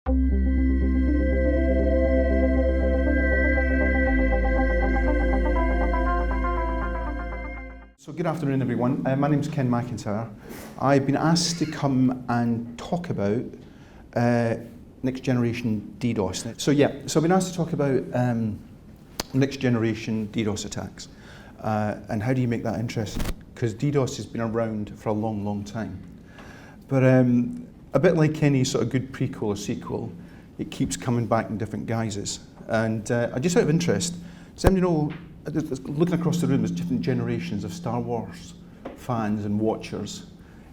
So good afternoon, everyone. My name's Ken MacIntyre. I've been asked to come and talk about next generation DDoS. So I've been asked to talk about next generation DDoS attacks and how do you make that interesting? Because DDoS has been around for a long, long time. But a bit like any sort of good prequel or sequel, it keeps coming back in different guises. And just out of interest, does anybody know, looking across the room, there's different generations of Star Wars fans and watchers.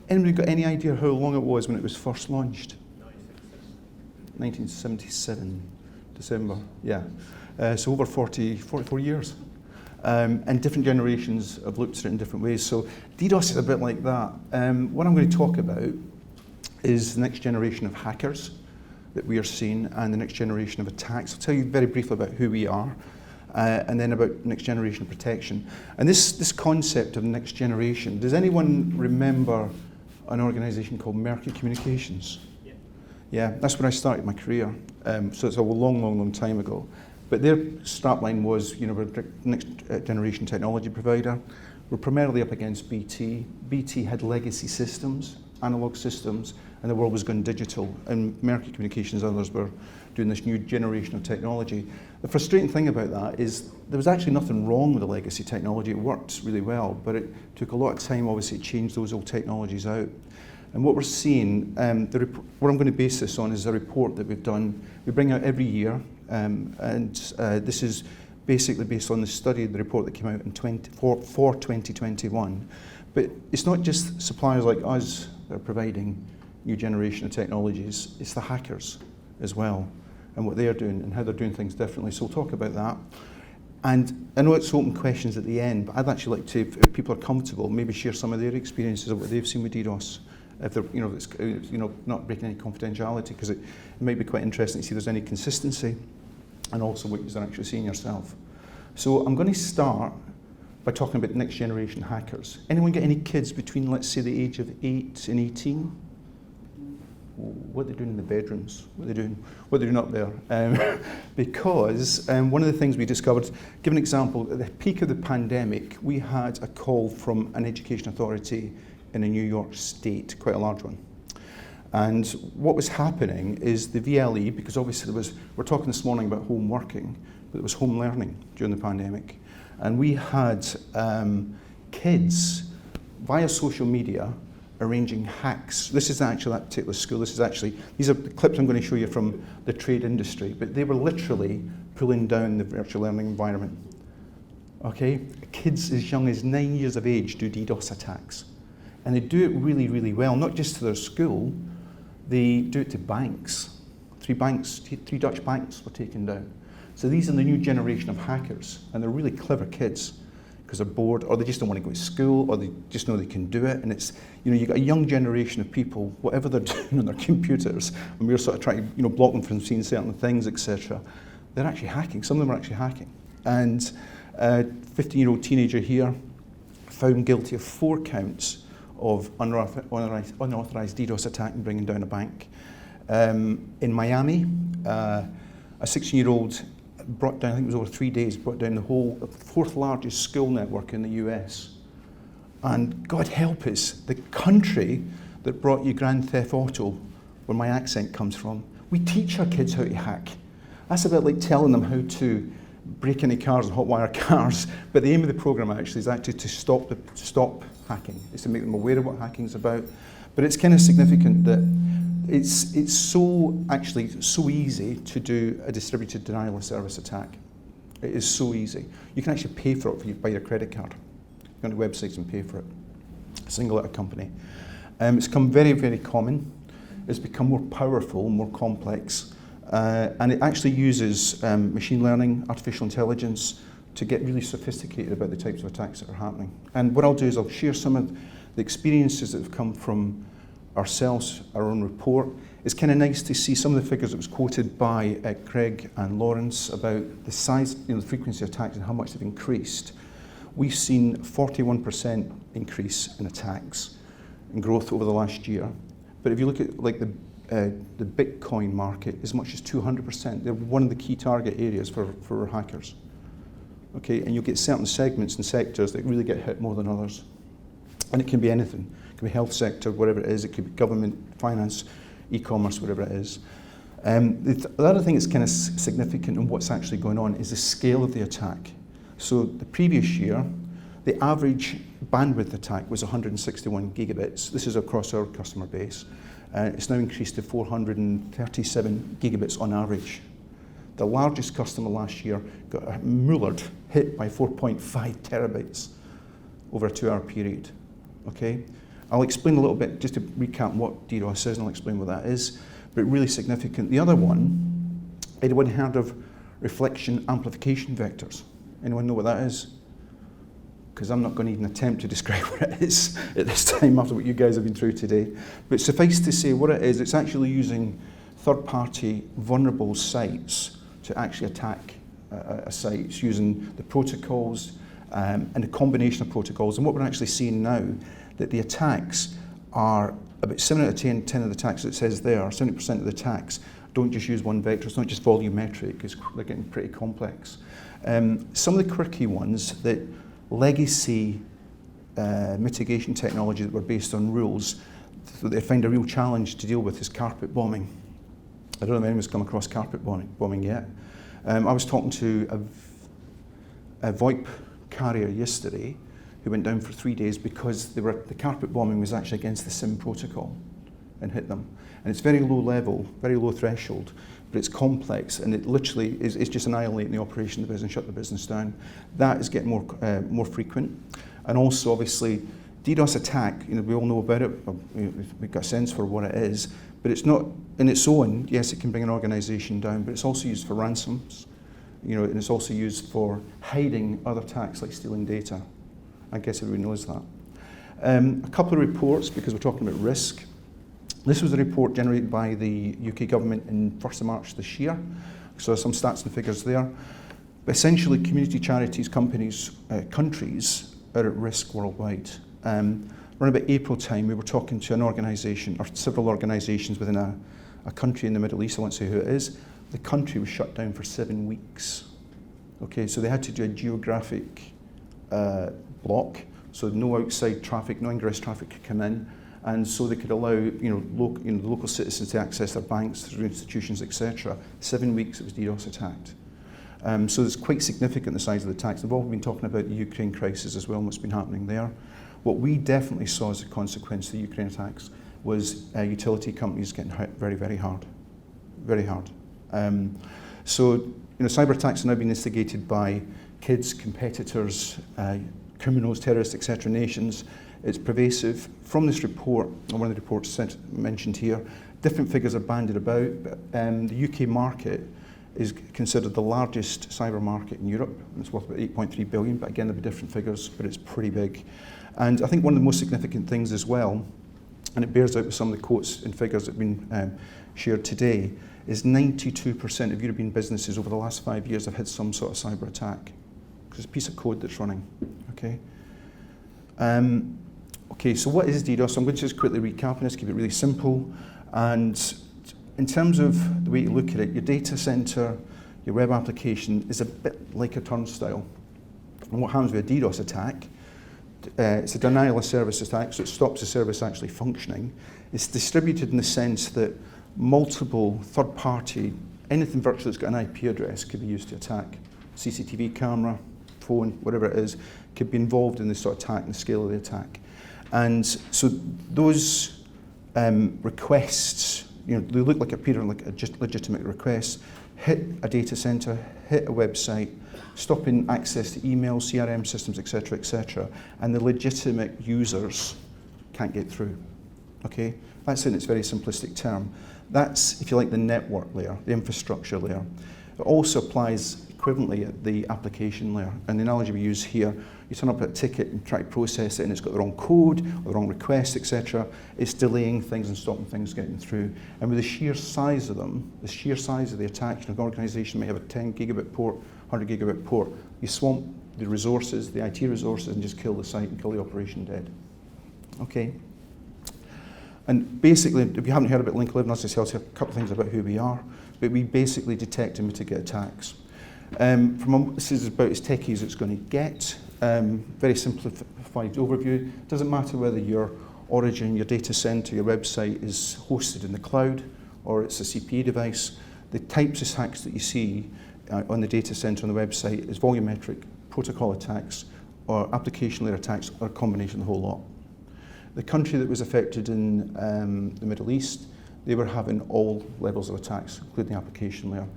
Anybody got any idea how long it was when it was first launched? 1977, December, yeah. So over 44 years. And different generations have looked at it in different ways. So DDoS is a bit like that. What I'm going to talk about is the next generation of hackers that we are seeing and the next generation of attacks. I'll tell you very briefly about who we are. And then about next generation protection. And this concept of next generation, does anyone remember an organisation called Mercury Communications? Yeah, that's when I started my career. So it's a long, long, long time ago. But their start line was, we're a next generation technology provider. We're primarily up against BT. BT had legacy systems, analog systems, and the world was going digital. And Mercury Communications and others were doing this new generation of technology. The frustrating thing about that is there was actually nothing wrong with the legacy technology. It worked really well, but it took a lot of time, obviously, to change those old technologies out. And what we're seeing, what I'm going to base this on is a report that we've done. We bring out every year, this is basically based on the study, the report that came out in for 2021. But it's not just suppliers like us that are providing new generation of technologies, it's the hackers as well, and what they're doing and how they're doing things differently. So we'll talk about that. And I know it's open questions at the end, but I'd actually like to, if people are comfortable, maybe share some of their experiences of what they've seen with DDoS. If they're, it's, not breaking any confidentiality, because it might be quite interesting to see if there's any consistency, and also what you're actually seeing yourself. So I'm going to start by talking about next generation hackers. Anyone get any kids between, let's say, the age of 8 and 18? What are they doing in the bedrooms? What are they doing up there? Because one of the things we discovered, give an example, at the peak of the pandemic, we had a call from an education authority in a New York state, quite a large one. And what was happening is the VLE, because obviously we're talking this morning about home working, but it was home learning during the pandemic. And we had kids via social media arranging hacks. This is actually that particular school. These are the clips I'm going to show you from the trade industry, but they were literally pulling down the virtual learning environment. Okay, kids as young as 9 years of age do DDoS attacks. And they do it really, really well, not just to their school, they do it to banks. Three Dutch banks were taken down. So these are the new generation of hackers, and they're really clever kids, because they're bored, or they just don't want to go to school, or they just know they can do it. And it's, you've got a young generation of people, whatever they're doing on their computers, and we're sort of trying to, block them from seeing certain things, etc. They're actually hacking. Some of them are actually hacking. And a 15-year-old teenager here found guilty of 4 counts of unauthorized DDoS attack and bringing down a bank. In Miami, a 16-year-old brought down, I think it was over 3 days, brought down the whole 4th largest school network in the US. And God help us, the country that brought you Grand Theft Auto, where my accent comes from, we teach our kids how to hack. That's a bit like telling them how to break into cars and hotwire cars, but the aim of the program actually is actually to stop hacking. It's to make them aware of what hacking is about. But it's kind of significant that it's so easy to do a distributed denial of service attack. It is so easy. You can actually pay for it if you buy your credit card. You go to websites and pay for it. Single out a company. It's become very, very common. It's become more powerful, more complex. And it actually uses machine learning, artificial intelligence, to get really sophisticated about the types of attacks that are happening. And what I'll do is I'll share some of the experiences that have come from ourselves, our own report. It's kind of nice to see some of the figures that was quoted by Craig and Lawrence about the size, the frequency of attacks and how much they've increased. We've seen 41% increase in attacks and growth over the last year. But if you look at like the the Bitcoin market as much as 200%. They're one of the key target areas for hackers. Okay, and you'll get certain segments and sectors that really get hit more than others. And it can be anything. It can be health sector, whatever it is. It could be government, finance, e-commerce, whatever it is. The other thing that's kind of significant in what's actually going on is the scale of the attack. So the previous year, the average bandwidth attack was 161 gigabits. This is across our customer base. It's now increased to 437 gigabits on average. The largest customer last year got hit by 4.5 terabytes over a 2-hour period. Okay, I'll explain a little bit just to recap what DDoS is, and I'll explain what that is. But really significant. The other one, anyone heard of reflection amplification vectors? Anyone know what that is? Because I'm not going to even attempt to describe what it is at this time after what you guys have been through today. But suffice to say what it is, it's actually using third-party vulnerable sites to actually attack a site. It's using the protocols and a combination of protocols. And what we're actually seeing now, that the attacks are about 7 out of 10 of the attacks that it says there, 70% of the attacks don't just use one vector. It's not just volumetric, they're getting pretty complex. Some of the quirky ones that legacy mitigation technology that were based on rules that they find a real challenge to deal with is carpet bombing. I don't know if anyone's come across carpet bombing yet. I was talking to a VoIP carrier yesterday who went down for 3 days because the carpet bombing was actually against the SIM protocol and hit them. And it's very low level, very low threshold, but it's complex, and it literally is just annihilating the operation of the business, shut the business down. That is getting more frequent. And also, obviously, DDoS attack, we all know about it, we've got a sense for what it is, but it's not in its own. Yes, it can bring an organization down, but it's also used for ransoms, and it's also used for hiding other attacks like stealing data. I guess everybody knows that. A couple of reports, because we're talking about risk. This was a report generated by the UK government in 1st of March this year. So there's some stats and figures there. But essentially, community charities, companies, countries are at risk worldwide. Around about April time, we were talking to an organisation, or several organisations within a country in the Middle East. I won't say who it is. The country was shut down for 7 weeks. Okay, so they had to do a geographic block, so no outside traffic, no ingress traffic could come in, and so they could allow the local citizens to access their banks, their institutions, etc. 7 weeks it was DDoS attacked. So it's quite significant, the size of the attacks. They've all been talking about the Ukraine crisis as well and what's been happening there. What we definitely saw as a consequence of the Ukraine attacks was utility companies getting hit very, very hard. Very hard. So cyber attacks are now being instigated by kids, competitors, criminals, terrorists, etc., nations. It's pervasive. From this report, or one of the reports mentioned here, different figures are bandied about. But, the UK market is considered the largest cyber market in Europe. It's worth about 8.3 billion, but again, there'll be different figures, but it's pretty big. And I think one of the most significant things as well, and it bears out with some of the quotes and figures that have been shared today, is 92% of European businesses over the last 5 years have had some sort of cyber attack. Because it's a piece of code that's running, okay? Okay, so what is DDoS? So I'm going to just quickly recap this, keep it really simple. And in terms of the way you look at it, your data center, your web application is a bit like a turnstile. And what happens with a DDoS attack, it's a denial of service attack, so it stops the service actually functioning. It's distributed in the sense that multiple third-party, anything virtual that's got an IP address could be used to attack. CCTV camera, phone, whatever it is, could be involved in this sort of attack and the scale of the attack. And so those requests, they look like like a legitimate request, hit a data center, hit a website, stopping access to email, CRM systems, etc., and the legitimate users can't get through. Okay, that's in its very simplistic term. That's, if you like, the network layer, the infrastructure layer. It also applies equivalently at the application layer. And the analogy we use here, you turn up a ticket and try to process it and it's got the wrong code or the wrong request, etc. It's delaying things and stopping things getting through. And with the sheer size of them, the sheer size of the attack, an organization may have a 10 gigabit port, 100 gigabit port, you swamp the resources, the IT resources, and just kill the site and kill the operation dead. Okay. And basically, if you haven't heard about Link11, as I say, I'll say a couple of things about who we are, but we basically detect and mitigate attacks. This is about as techy as it's going to get. Very simplified overview. It doesn't matter whether your origin, your data center, your website is hosted in the cloud or it's a CPE device. The types of attacks that you see on the data center on the website is volumetric, protocol attacks, or application layer attacks, or a combination of the whole lot. The country that was affected in the Middle East, they were having all levels of attacks, including the application layer.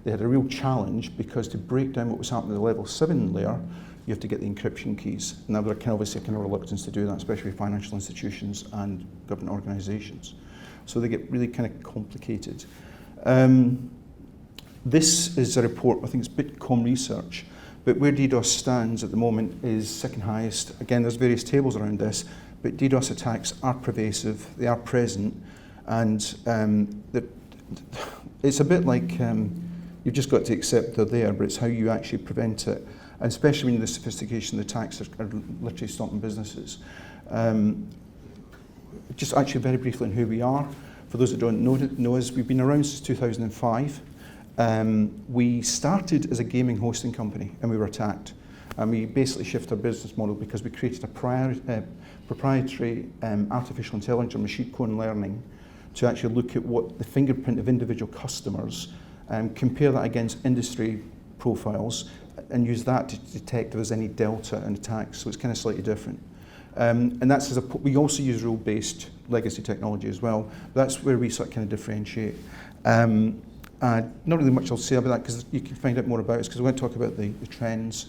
They had a real challenge because to break down what was happening at the level 7 layer, you have to get the encryption keys. Now there are obviously a kind of reluctance to do that, especially financial institutions and government organisations. So they get really kind of complicated. This is a report, I think it's Bitcom Research, but where DDoS stands at the moment is second highest. Again, there's various tables around this, but DDoS attacks are pervasive, they are present, and it's a bit like you've just got to accept they're there, but it's how you actually prevent it. And especially when the sophistication of the attacks are literally stopping businesses. Just actually very briefly on who we are. For those that don't know us, we've been around since 2005. We started as a gaming hosting company and we were attacked. And we basically shifted our business model because we created a proprietary artificial intelligence or machine code learning to actually look at what the fingerprint of individual customers, compare that against industry profiles, and use that to detect if there's any delta in attacks. So it's kind of slightly different. And that's we also use rule-based legacy technology as well. That's where we sort of kind of differentiate. Not really much I'll say about that because you can find out more about it because we're going to talk about the trends.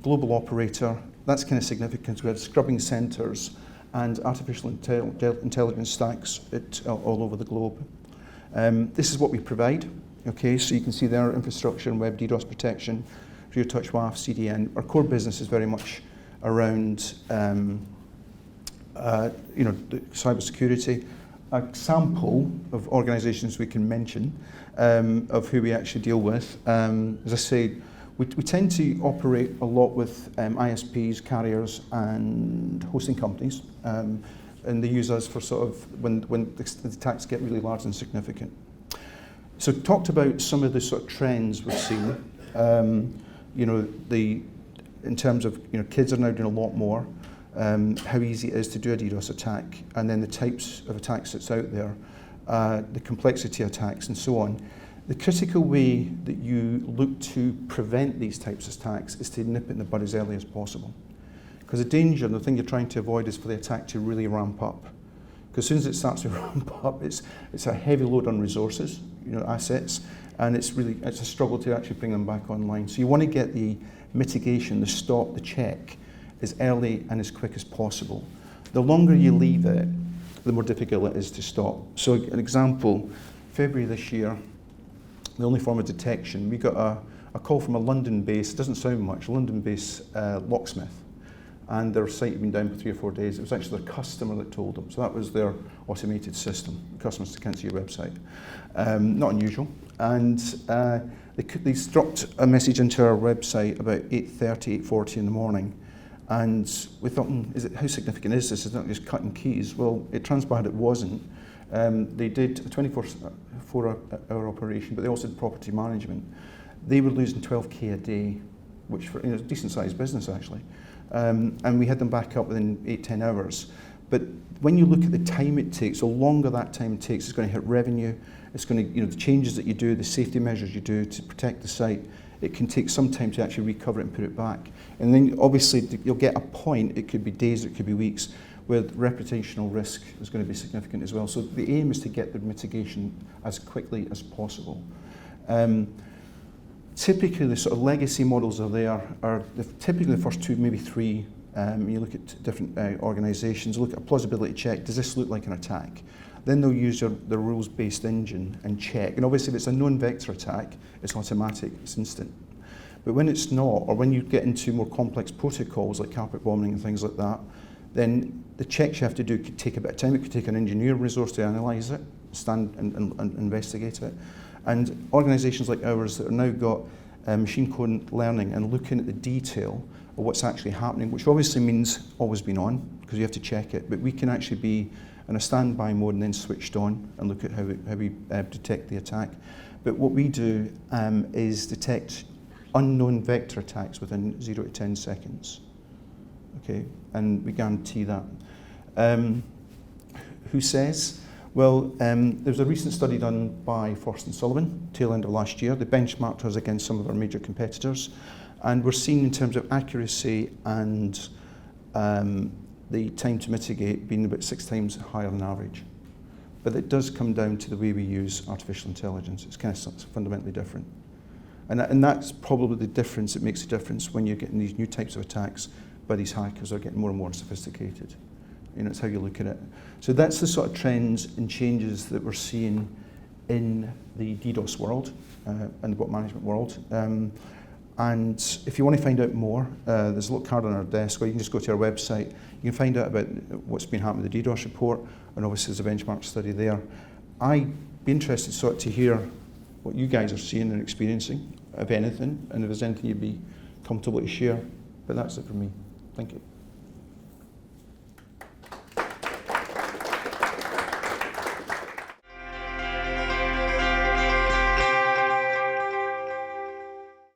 Global operator, that's kind of significant. We have scrubbing centers and artificial intelligence stacks all over the globe. This is what we provide. Okay, so you can see there infrastructure and web DDoS protection, Zero Touch WAF, CDN. Our core business is very much around cybersecurity. A sample of organisations we can mention of who we actually deal with. As I say, we tend to operate a lot with ISPs, carriers, and hosting companies, and they use us for sort of when the attacks get really large and significant. So talked about some of the sort of trends we've seen. In terms of kids are now doing a lot more. How easy it is to do a DDoS attack, and then the types of attacks that's out there, the complexity of attacks, and so on. The critical way that you look to prevent these types of attacks is to nip it in the bud as early as possible. Because the danger, the thing you're trying to avoid is for the attack to really ramp up. Because as soon as it starts to ramp up, it's a heavy load on resources, assets, and it's a struggle to actually bring them back online. So you want to get the mitigation, the stop, the check, as early and as quick as possible. The longer you leave it, the more difficult it is to stop. So an example, February this year, the only form of detection, we got a call from a London-based, doesn't sound much, London-based locksmith. And their site had been down for 3 or 4 days. It was actually their customer that told them. So that was their automated system. The customers can't see your website. Not unusual. And they dropped a message into our website about 8:30, 8:40 in the morning. And we thought, how significant is this? It's not just cutting keys. Well, it transpired it wasn't. They did a 24-hour operation, but they also did property management. They were losing 12k a day, which for a decent-sized business actually. And we had them back up within 8-10 hours. But when you look at the time it takes, the longer that time takes, it's going to hit revenue. It's going to, the changes that you do, the safety measures you do to protect the site, it can take some time to actually recover it and put it back. And then obviously you'll get a point, it could be days, it could be weeks, where reputational risk is going to be significant as well. So the aim is to get the mitigation as quickly as possible. Typically the sort of legacy models are typically the first 2, maybe 3. You look at different organisations, look at a plausibility check, does this look like an attack? Then they'll use the rules-based engine and check. And obviously if it's a known vector attack, it's automatic, it's instant. But when it's not, or when you get into more complex protocols like carpet bombing and things like that, then the checks you have to do could take a bit of time. It could take an engineer resource to analyse it, stand and investigate it. And organisations like ours that have now got machine code learning and looking at the detail of what's actually happening, which obviously means always been on, because you have to check it, but we can actually be in a standby mode and then switched on and look at how we detect the attack. But what we do is detect unknown vector attacks within 0 to 10 seconds. Okay, and we guarantee that. Who says? Well, there was a recent study done by Frost and Sullivan, tail end of last year. They benchmarked us against some of our major competitors, and we're seeing in terms of accuracy and the time to mitigate being about 6 times higher than average. But it does come down to the way we use artificial intelligence. It's kind of fundamentally different. And that's probably the difference that makes a difference when you're getting these new types of attacks by these hackers are getting more and more sophisticated. You know, it's how you look at it. So that's the sort of trends and changes that we're seeing in the DDoS world and the bot management world. And if you want to find out more, there's a little card on our desk, or you can just go to our website. You can find out about what's been happening with the DDoS report, and obviously there's a benchmark study there. I'd be interested sort of to hear what you guys are seeing and experiencing, if anything, and if there's anything you'd be comfortable to share. But that's it for me. Thank you.